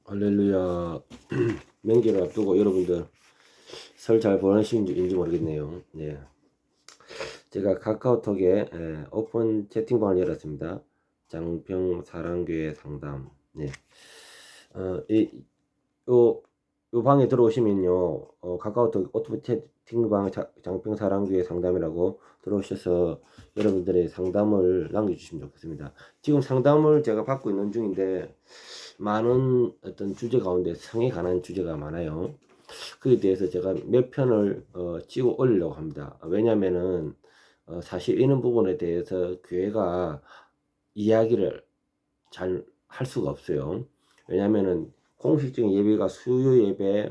할렐루야. 명절을 앞두고 여러분들 설 잘 보내시는지 모르겠네요. 네. 제가 카카오톡에 오픈 채팅방을 열었습니다. 장평 사랑교회 상담. 네. 요, 요 방에 들어오시면요, 카카오톡 오픈 채팅방 장평 사랑교회 상담이라고 들어오셔서 여러분들의 상담을 남겨주시면 좋겠습니다. 지금 상담을 제가 받고 있는 중인데, 많은 어떤 주제 가운데 성에 관한 주제가 많아요. 그에 대해서 제가 몇 편을 찍어 올리려고 합니다. 왜냐면은 사실 이런 부분에 대해서 교회가 이야기를 잘 할 수가 없어요. 왜냐면은 공식적인 예배가 수요 예배,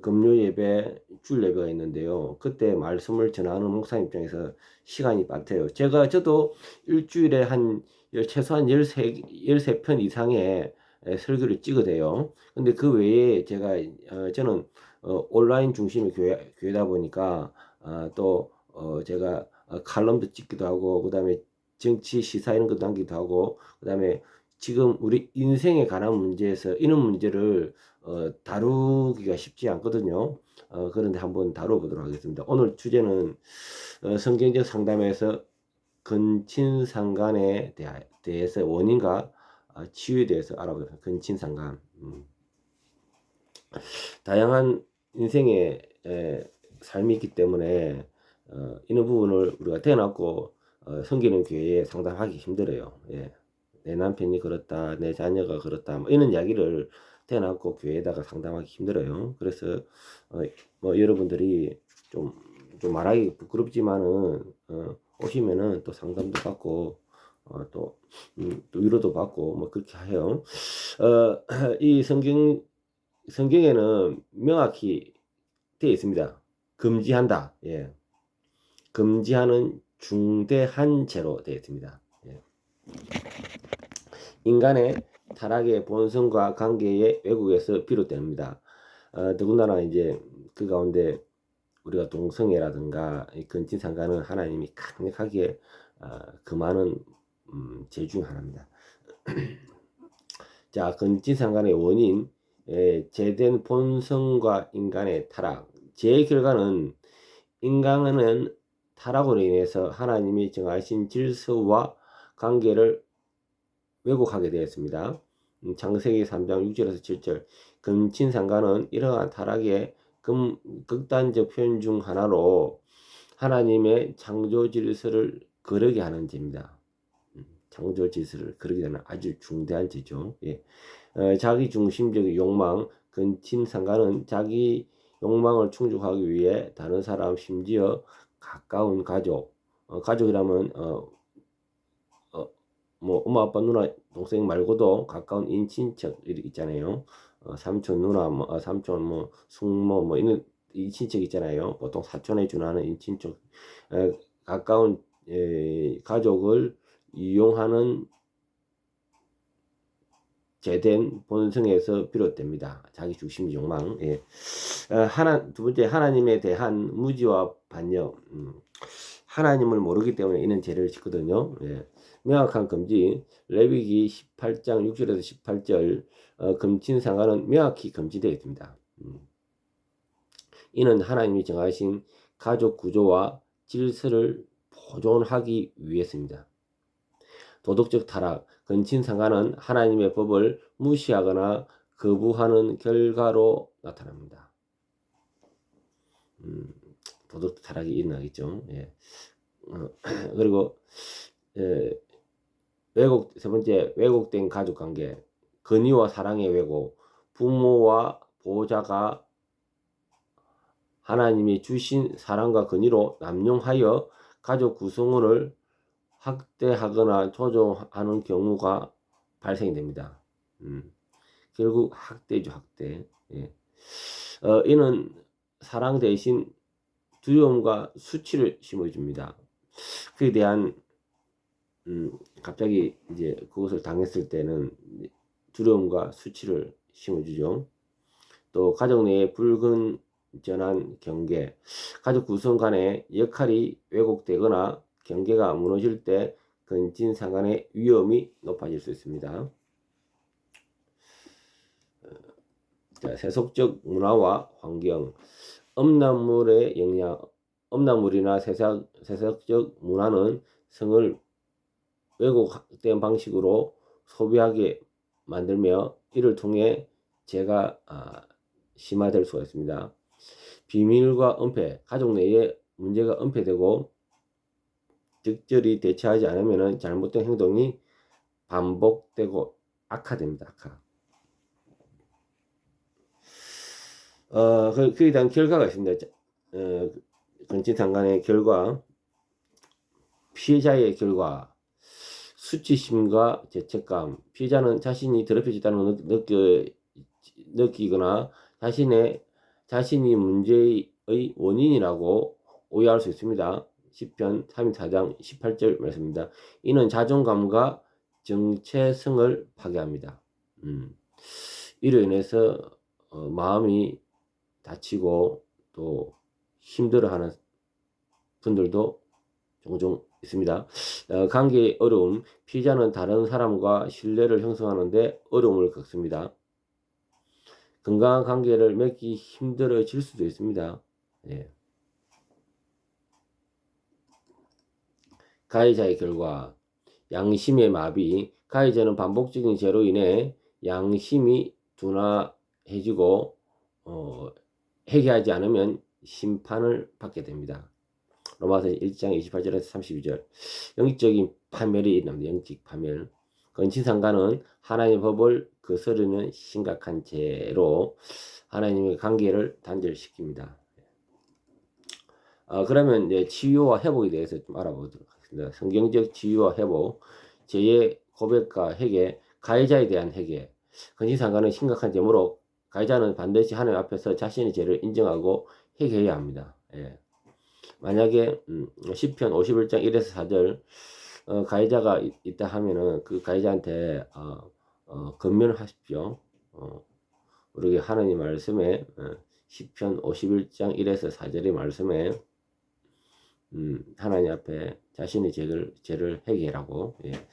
금요 예배, 주일 예배가 있는데요. 그때 말씀을 전하는 목사 입장에서 시간이 빠져요. 저도 일주일에 최소한 13편 이상의 설교를 찍어대요. 근데 그 외에 저는 온라인 중심의 교회다 보니까 또 제가 칼럼도 찍기도 하고, 그 다음에 정치 시사 이런 것도 남기도 하고, 그 다음에 지금 우리 인생에 관한 문제에서 이런 문제를 다루기가 쉽지 않거든요. 그런데 한번 다뤄보도록 하겠습니다. 오늘 주제는 성경적 상담에서 근친상간에 대해서 원인과 치유에 대해서 알아보도록 하겠습니다. 근친상간. 다양한 인생의 삶이 있기 때문에 이런 부분을 우리가 태어났고 섬기는 교회에 상담하기 힘들어요. 예. 내 남편이 그렇다, 내 자녀가 그렇다, 뭐 이런 이야기를 태어났고 교회에다가 상담하기 힘들어요. 그래서 뭐 여러분들이 좀, 좀 말하기 부끄럽지만은 오시면은 또 상담도 받고 또 위로도 받고 뭐 그렇게 해요. 이 성경에는 명확히 되어 있습니다. 금지한다. 예. 금지하는 중대한 죄로 되어 있습니다. 예. 인간의 타락의 본성과 관계의 왜곡에서 비롯됩니다. 더군다나 이제 그 가운데 우리가 동성애라든가 근친상간은 하나님이 강력하게 금하는 죄 중 하나입니다. 자, 근친상간의 원인, 죄된 본성과 인간의 타락. 죄의 결과는 인간은 타락으로 인해서 하나님이 정하신 질서와 관계를 왜곡하게 되었습니다. 창세기 3장 6절에서 7절. 근친상간은 이러한 타락의 극단적 표현 중 하나로 하나님의 창조 질서를 거르게 하는 죄입니다. 창조 질서를 거르게 하는 아주 중대한 죄죠. 예. 자기 중심적인 욕망, 근친상간은 자기 욕망을 충족하기 위해 다른 사람, 심지어 가까운 가족, 가족이라면 뭐 엄마, 아빠, 누나, 동생 말고도 가까운 인친척 있잖아요. 삼촌, 누나, 삼촌, 숙모, 이런 인친척 있잖아요. 보통 사촌에 준하는 인친척, 가까운 가족을 이용하는 죄된 본성에서 비롯됩니다. 자기 중심 욕망. 예. 두 번째, 하나님에 대한 무지와 반역. 하나님을 모르기 때문에 이는 죄를 짓거든요. 예. 명확한 금지. 레위기 18장 6절에서 18절 금친상간은 명확히 금지되어 있습니다. 이는 하나님이 정하신 가족 구조와 질서를 보존하기 위해서입니다. 도덕적 타락, 근친상간은 하나님의 법을 무시하거나 거부하는 결과로 나타납니다. 도덕적 타락이 일어나겠죠. 예. 그리고 세 번째, 왜곡된 가족관계, 건의와 사랑의 왜곡, 부모와 보호자가 하나님이 주신 사랑과 건의로 남용하여 가족 구성원을 학대하거나 조종하는 경우가 발생이 됩니다. 결국 학대죠, 학대. 예. 이는 사랑 대신 두려움과 수치를 심어줍니다. 그에 대한 갑자기 이제 그것을 당했을 때는 두려움과 수치를 심어주죠. 또 가족 내의 불건전한 경계, 가족 구성 간의 역할이 왜곡되거나 경계가 무너질 때 근친상간의 위험이 높아질 수 있습니다. 자, 세속적 문화와 환경, 음란물의 영향, 음란물이나 세속적 문화는 성을 왜곡된 방식으로 소비하게 만들며 이를 통해 죄가 심화될 수가 있습니다. 비밀과 은폐, 가족 내에 문제가 은폐되고 적절히 대처하지 않으면 잘못된 행동이 반복되고 악화됩니다. 악화. 그에 대한 결과가 있습니다. 건진상간의 결과, 피해자의 결과, 수치심과 죄책감. 피해자는 자신이 더럽혀졌다는 걸 느끼거나 자신이 문제의 원인이라고 오해할 수 있습니다. 시편 34장 18절 말씀입니다. 이는 자존감과 정체성을 파괴합니다. 이로 인해서 마음이 다치고 또 힘들어하는 분들도 종종 있습니다. 관계의 어려움, 피해자는 다른 사람과 신뢰를 형성하는데 어려움을 겪습니다. 건강한 관계를 맺기 힘들어질 수도 있습니다. 예. 가해자의 결과, 양심의 마비, 가해자는 반복적인 죄로 인해 양심이 둔화해지고 회개하지 않으면 심판을 받게 됩니다. 로마서 1장 28절에서 32절. 영적인 파멸이 일어납니다. 영적 파멸. 건친상간은 하나님의 법을 거스르는 심각한 죄로 하나님의 관계를 단절시킵니다. 그러면 이제 치유와 회복에 대해서 좀 알아보도록 하겠습니다. 성경적 치유와 회복, 죄의 고백과 회개, 가해자에 대한 회개. 건친상간은 심각한 죄므로 가해자는 반드시 하나님 앞에서 자신의 죄를 인정하고 회개해야 합니다. 예. 만약에 시편 51장 1에서 4절 가해자가 있다 하면은 그 가해자한테 권면을 하십시오. 우리 하나님 말씀에 시편 51장 1에서 4절의 말씀에 하나님 앞에 자신의 죄를 회개하라고. 예.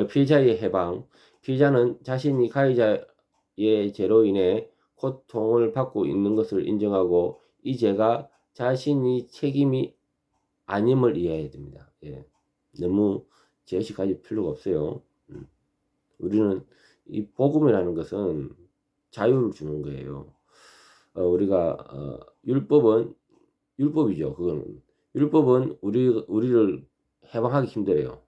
피해자의 해방, 피해자는 자신이 가해자의 죄로 인해 고통을 받고 있는 것을 인정하고 이 죄가 자신이 책임이 아님을 이해해야 됩니다. 예. 너무 제시 가질 필요가 없어요. 우리는 이 복음이라는 것은 자유를 주는 거예요. 우리가 율법은 율법이죠. 그거는 율법은 우리를 해방하기 힘들어요.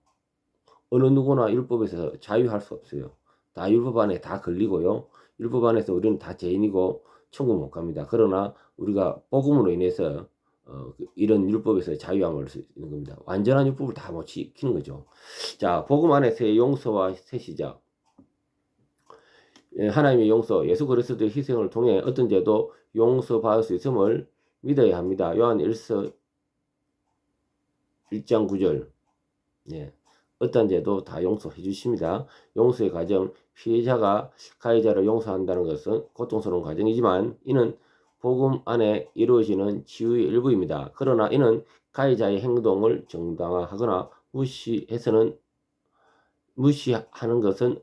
어느 누구나 율법에서 자유할 수 없어요. 다 율법 안에 다 걸리고요. 율법 안에서 우리는 다 죄인이고 천국 못 갑니다. 그러나 우리가 복음으로 인해서 이런 율법에서 자유함을 수 있는 겁니다. 완전한 율법을 다 못 지키는 거죠. 자, 복음 안에서의 용서와 새 시작. 하나님의 용서, 예수 그리스도의 희생을 통해 어떤 죄도 용서받을 수 있음을 믿어야 합니다. 요한 1장 9절. 예. 어떤 죄도 다 용서해 주십니다. 용서의 과정, 피해자가 가해자를 용서한다는 것은 고통스러운 과정이지만 이는 복음 안에 이루어지는 치유의 일부입니다. 그러나 이는 가해자의 행동을 정당화하거나 무시하는 것은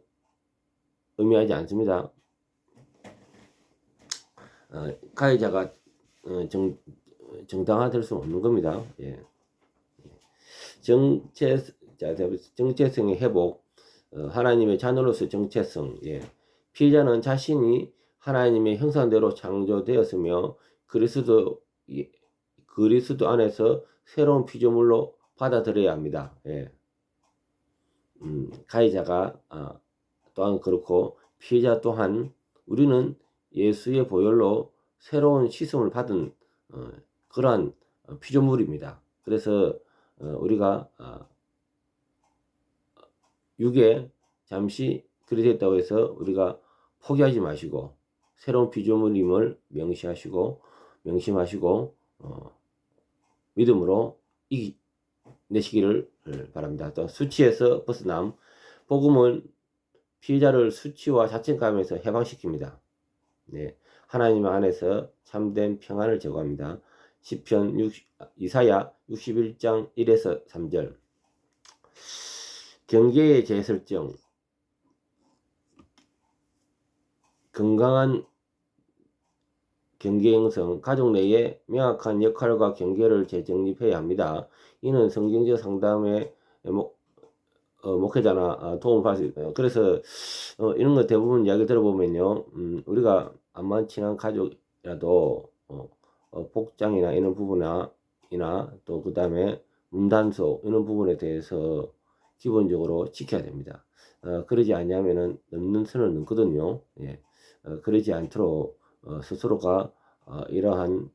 의미하지 않습니다. 가해자가 정당화될 수는 없는 겁니다. 예. 정체성의 회복, 하나님의 자녀로서 정체성. 예. 피해자는 자신이 하나님의 형상대로 창조되었으며 그리스도 안에서 새로운 피조물로 받아들여야 합니다. 예. 가해자가 또한 그렇고 피해자 또한 우리는 예수의 보혈로 새로운 씻음을 받은 그러한 피조물입니다. 그래서 우리가 육에 잠시 그리 됐다고 해서 우리가 포기하지 마시고 새로운 피조물임을 명심하시고 믿음으로 이겨내시기를 바랍니다. 또 수치에서 벗어남, 복음은 피해자를 수치와 자책감에서 해방시킵니다. 네, 하나님 안에서 참된 평안을 제공합니다. 이사야 61장 1에서 3절. 경계의 재설정. 건강한 경계 형성, 가족 내에 명확한 역할과 경계를 재정립해야 합니다. 이는 성경적 상담의 목회자나 도움을 받을 수 있어요. 그래서 이런 거 대부분 이야기 들어보면요, 우리가 암만 친한 가족이라도 복장이나 이런 부분이나 또 그 다음에 문단속 이런 부분에 대해서 기본적으로 지켜야 됩니다. 그러지 않냐면은 넘는 선을 넘거든요. 예. 그러지 않도록 스스로가 이러한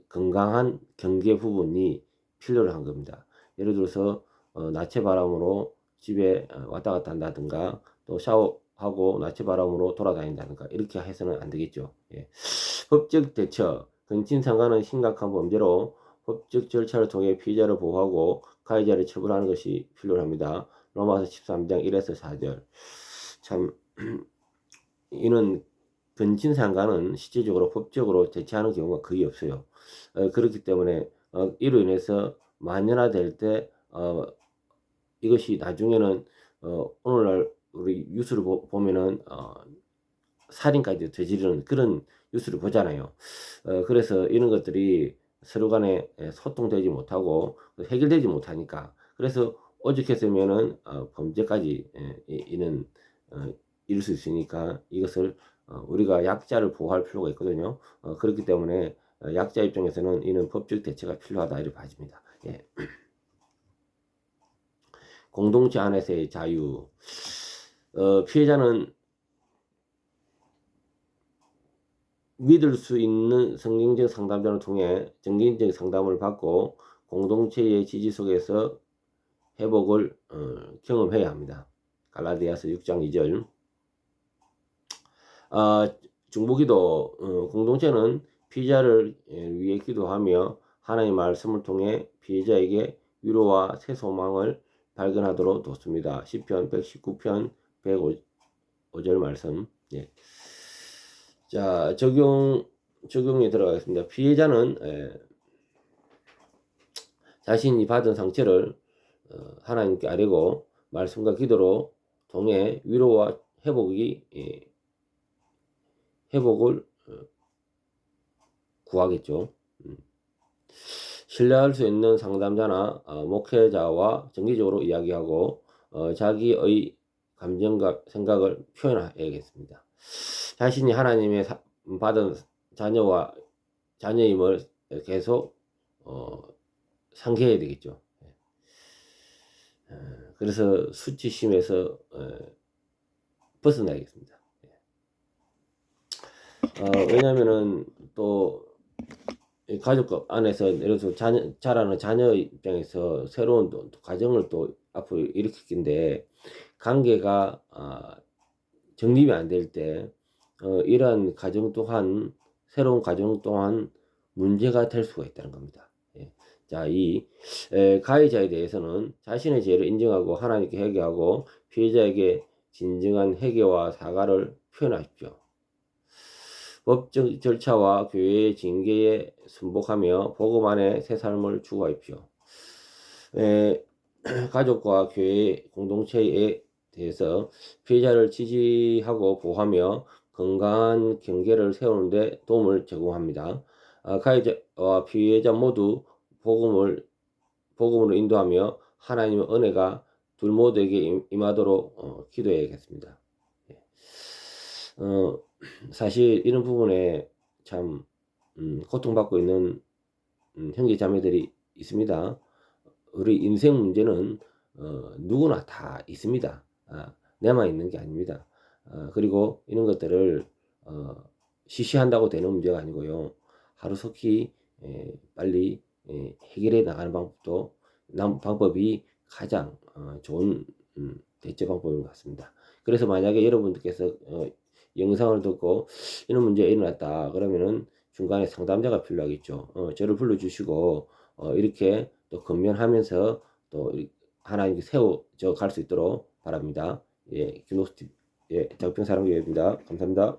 건강한 경계 부분이 필요로 한 겁니다. 예를 들어서 나체 바람으로 집에 왔다 갔다 한다든가 또 샤워하고 나체 바람으로 돌아다닌다든가 이렇게 해서는 안 되겠죠. 예. 법적 대처, 근친상간은 심각한 범죄로 법적 절차를 통해 피해자를 보호하고 가해자를 처벌하는 것이 필요합니다. 로마서 13장 1에서 4절. 참 이는 근친상간은 실질적으로 법적으로 대처하는 경우가 거의 없어요. 그렇기 때문에 이로 인해서 만연화될 때 이것이 나중에는 오늘날 우리 뉴스를 보면은 살인까지 저지르는 그런 뉴스를 보잖아요. 그래서 이런 것들이 서로 간에 소통되지 못하고 해결되지 못하니까 그래서 오죽했으면은 범죄까지 이는 이룰 수 있으니까 이것을 우리가 약자를 보호할 필요가 있거든요. 그렇기 때문에 약자 입장에서는 이는 법적 대처가 필요하다 이렇게 봐집니다. 예. 공동체 안에서의 자유. 피해자는 믿을 수 있는 성경적 상담자를 통해 정기적 상담을 받고 공동체의 지지 속에서 회복을 경험해야 합니다. 갈라디아서 6장 2절. 중보기도. 공동체는 피해자를 위해 기도하며 하나님의 말씀을 통해 피해자에게 위로와 새 소망을 발견하도록 돕습니다. 시편 119편 105절 말씀. 예. 자, 적용에 들어가겠습니다. 피해자는 자신이 받은 상처를 하나님께 아뢰고 말씀과 기도로 통해 위로와 회복을 구하겠죠. 신뢰할 수 있는 상담자나 목회자와 정기적으로 이야기하고 자기의 감정과 생각을 표현해야겠습니다. 자신이 하나님의 받은 자녀임을 계속 상기해야 되겠죠. 그래서 수치심에서 벗어나야겠습니다. 왜냐면은 또 가족 안에서 예를 들어서 자라는 자녀 입장에서 새로운 또 가정을 또 앞으로 일으키는데 관계가 정립이 안 될 때 이러한 가정 또한 새로운 가정 또한 문제가 될 수가 있다는 겁니다. 예. 자, 가해자에 대해서는 자신의 죄를 인정하고 하나님께 회개하고 피해자에게 진정한 회개와 사과를 표현하십시오. 법적 절차와 교회의 징계에 순복하며 복음 안에 새 삶을 추구하십시오. 가족과 교회 공동체에 대해서 피해자를 지지하고 보호하며 건강한 경계를 세우는 데 도움을 제공합니다. 가해자와 피해자 모두 복음으로 인도하며 하나님의 은혜가 둘 모두에게 임하도록 기도해야겠습니다. 사실 이런 부분에 참 고통받고 있는 형제 자매들이 있습니다. 우리 인생 문제는 누구나 다 있습니다. 내만 있는 게 아닙니다. 그리고 이런 것들을 시시한다고 되는 문제가 아니고요. 하루속히 빨리 해결해 나가는 방법이 가장 좋은 대처 방법인 것 같습니다. 그래서 만약에 여러분들께서 영상을 듣고 이런 문제가 일어났다 그러면은 중간에 상담자가 필요하겠죠. 저를 불러주시고 이렇게 또 건면하면서 또 하나님께 세워져 갈 수 있도록 바랍니다. 예, 김옥수 장평사랑교회입니다. 감사합니다.